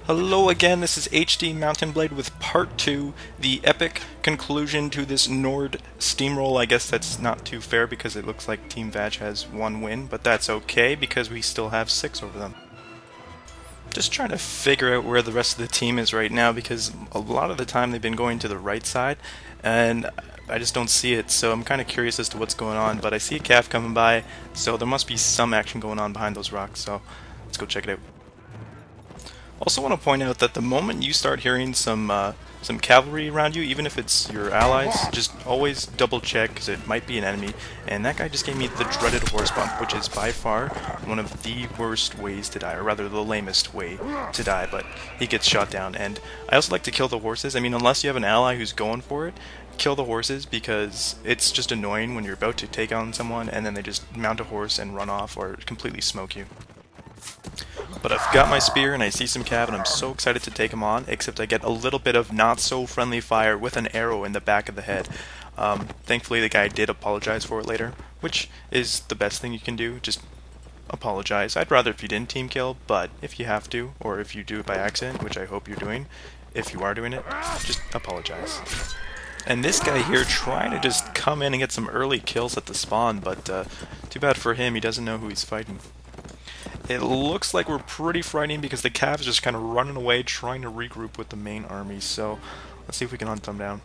Hello again, this is HD Mountain Blade with part 2, the epic conclusion to this Nord steamroll. I guess that's not too fair because it looks like Team Vag has one win, but that's okay because we still have 6 over them. Just trying to figure out where the rest of the team is right now because a lot of the time they've been going to the right side and I just don't see it, so I'm kind of curious as to what's going on, but I see a calf coming by, so there must be some action going on behind those rocks, so let's go check it out. Also want to point out that the moment you start hearing some cavalry around you, even if it's your allies, just always double check because it might be an enemy. And that guy just gave me the dreaded horse bump, which is by far one of the worst ways to die, or rather the lamest way to die, but he gets shot down. And I also like to kill the horses. I mean, unless you have an ally who's going for it, kill the horses because it's just annoying when you're about to take on someone and then they just mount a horse and run off or completely smoke you. But I've got my spear and I see some cav and I'm so excited to take him on, except I get a little bit of not so friendly fire with an arrow in the back of the head. Thankfully the guy did apologize for it later, which is the best thing you can do, just apologize. I'd rather if you didn't team kill, but if you have to, or if you do it by accident, which I hope you're doing, if you are doing it, just apologize. And this guy here trying to just come in and get some early kills at the spawn, but too bad for him, he doesn't know who he's fighting. It looks like we're pretty frightening because the Cavs just kind of running away trying to regroup with the main army, so let's see if we can hunt them down.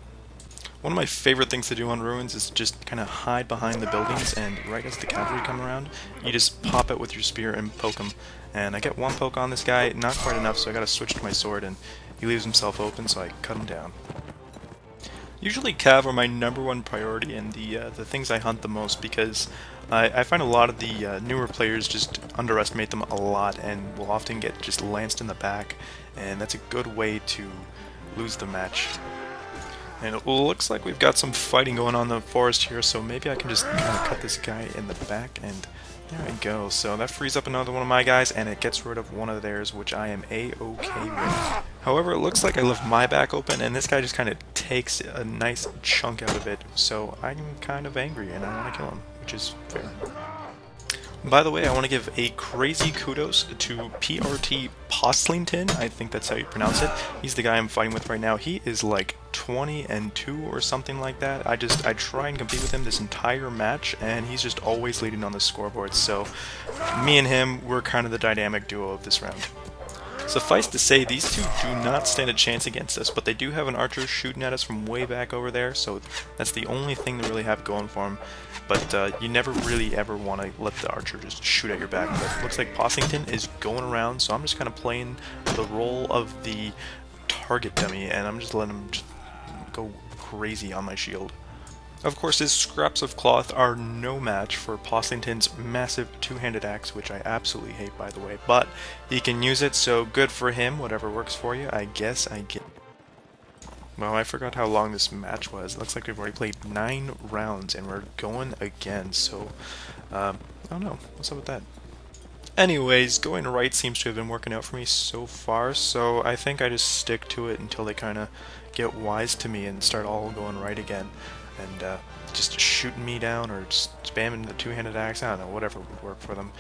One of my favorite things to do on Ruins is just kind of hide behind the buildings, and right as the cavalry come around, you just pop it with your spear and poke them. And I get one poke on this guy, not quite enough, so I gotta switch to my sword, and he leaves himself open, so I cut him down. Usually Cav are my #1 priority and the things I hunt the most because I find a lot of the newer players just underestimate them a lot and will often get just lanced in the back, and that's a good way to lose the match. And it looks like we've got some fighting going on in the forest here, so maybe I can just kind of cut this guy in the back, and there we go. So that frees up another one of my guys, and it gets rid of one of theirs, which I am A-okay with. However, it looks like I left my back open, and this guy just kind of takes a nice chunk out of it, so I'm kind of angry, and I want to kill him, which is fair. By the way, I want to give a crazy kudos to PRT Poslington, I think that's how you pronounce it. He's the guy I'm fighting with right now. He is like 20-2 or something like that. I try and compete with him this entire match, and he's just always leading on the scoreboard, so me and him, we're kind of the dynamic duo of this round. Suffice to say, these two do not stand a chance against us, but they do have an archer shooting at us from way back over there, so that's the only thing they really have going for them. But you never really ever want to let the archer just shoot at your back. But it looks like Possington is going around, so I'm just kind of playing the role of the target dummy, and I'm just letting him just go crazy on my shield. Of course, his scraps of cloth are no match for Possington's massive two-handed axe, which I absolutely hate, by the way, but he can use it, so good for him, whatever works for you, I guess I get. Well, I forgot how long this match was. It looks like we've already played 9 rounds, and we're going again, so, I don't know, what's up with that? Anyways, going right seems to have been working out for me so far, so I think I just stick to it until they kind of get wise to me and start all going right again. And just shooting me down or just spamming the two-handed axe, I don't know, whatever would work for them.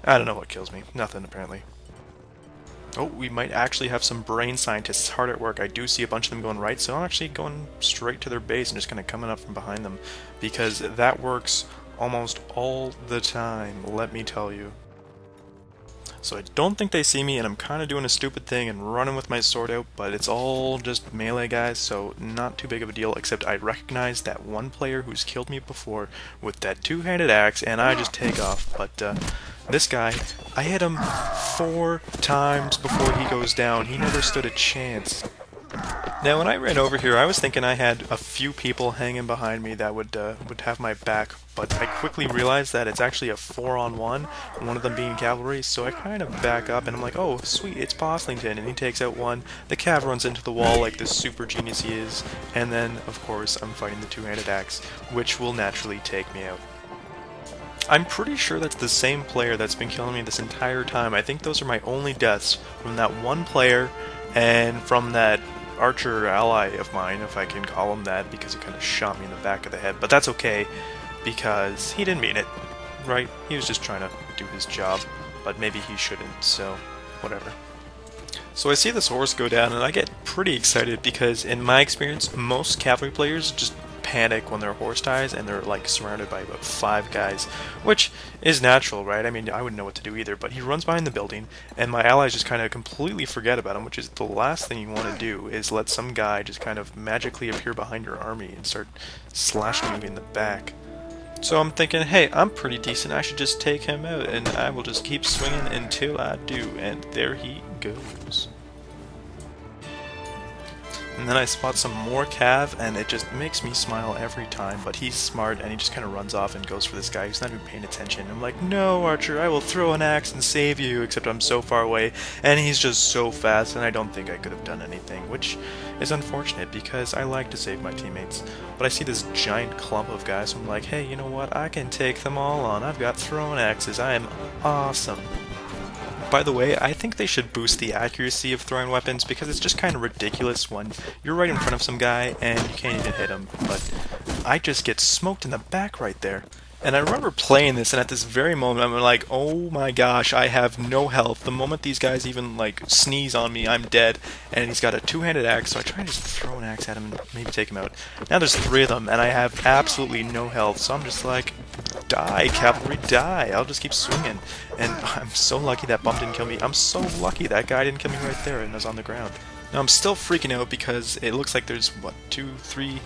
I don't know what kills me. Nothing, apparently. Oh, we might actually have some brain scientists hard at work. I do see a bunch of them going right, so I'm actually going straight to their base and just kind of coming up from behind them, because that works almost all the time, let me tell you. So I don't think they see me, and I'm kind of doing a stupid thing and running with my sword out, but it's all just melee guys, so not too big of a deal, except I recognize that one player who's killed me before with that two-handed axe, and I just take off. But this guy, I hit him 4 times before he goes down. He never stood a chance. Now, when I ran over here, I was thinking I had a few people hanging behind me that would have my back, but I quickly realized that it's actually a 4-on-1, one of them being cavalry, so I kind of back up, and I'm like, oh, sweet, it's Poslington, and he takes out one, the cav runs into the wall like this super genius he is, and then, of course, I'm fighting the two-handed axe, which will naturally take me out. I'm pretty sure that's the same player that's been killing me this entire time. I think those are my only deaths from that one player, and from that archer ally of mine, if I can call him that, because he kind of shot me in the back of the head. But that's okay, because he didn't mean it, right? He was just trying to do his job, but maybe he shouldn't, so whatever. So I see this horse go down and I get pretty excited because in my experience most cavalry players just panic when their horse dies and they're like surrounded by about 5 guys, which is natural, right? I mean, I wouldn't know what to do either, but he runs behind the building and my allies just kind of completely forget about him, which is the last thing you want to do, is let some guy just kind of magically appear behind your army and start slashing you in the back. So I'm thinking, hey, I'm pretty decent, I should just take him out, and I will just keep swinging until I do, and there he goes. And then I spot some more cav, and it just makes me smile every time, but he's smart, and he just kind of runs off and goes for this guy who's not even paying attention. I'm like, no, Archer, I will throw an axe and save you, except I'm so far away, and he's just so fast, and I don't think I could have done anything, which is unfortunate, because I like to save my teammates. But I see this giant clump of guys, so I'm like, hey, you know what, I can take them all on, I've got throwing axes, I am awesome. By the way, I think they should boost the accuracy of throwing weapons because it's just kind of ridiculous when you're right in front of some guy and you can't even hit him, but I just get smoked in the back right there. And I remember playing this, and at this very moment I'm like, oh my gosh, I have no health. The moment these guys even like sneeze on me, I'm dead. And he's got a two-handed axe, so I try and just throw an axe at him and maybe take him out. Now there's 3 of them, and I have absolutely no health, so I'm just like, die, cavalry, die. I'll just keep swinging. And I'm so lucky that bump didn't kill me. I'm so lucky that guy didn't kill me right there and was on the ground. Now I'm still freaking out because it looks like there's, what, 2, 3,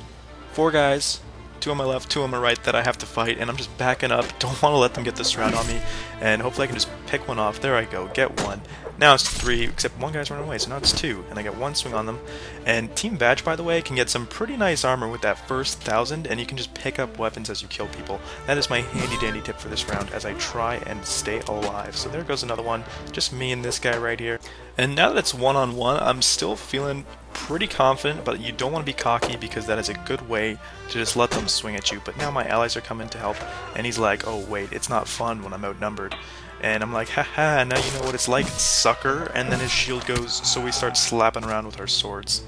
4 guys. 2 on my left, 2 on my right that I have to fight, and I'm just backing up, don't want to let them get this round on me, and hopefully I can just pick one off. There I go, get one. Now it's 3, except 1 guy's running away, so now it's 2, and I get 1 swing on them. And Team Vag, by the way, can get some pretty nice armor with that first 1,000, and you can just pick up weapons as you kill people. That is my handy-dandy tip for this round, as I try and stay alive. So there goes another one, just me and this guy right here. And now that it's one-on-one, I'm still feeling pretty confident, but you don't want to be cocky because that is a good way to just let them swing at you. But now my allies are coming to help, and he's like, oh wait, it's not fun when I'm outnumbered. And I'm like, haha, now you know what it's like, sucker. And then his shield goes, so we start slapping around with our swords.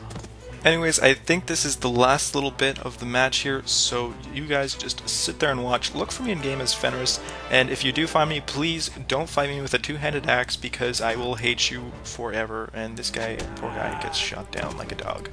Anyways, I think this is the last little bit of the match here, so you guys just sit there and watch. Look for me in game as Fenris, and if you do find me, please don't fight me with a two-handed axe because I will hate you forever, and this guy, poor guy, gets shot down like a dog.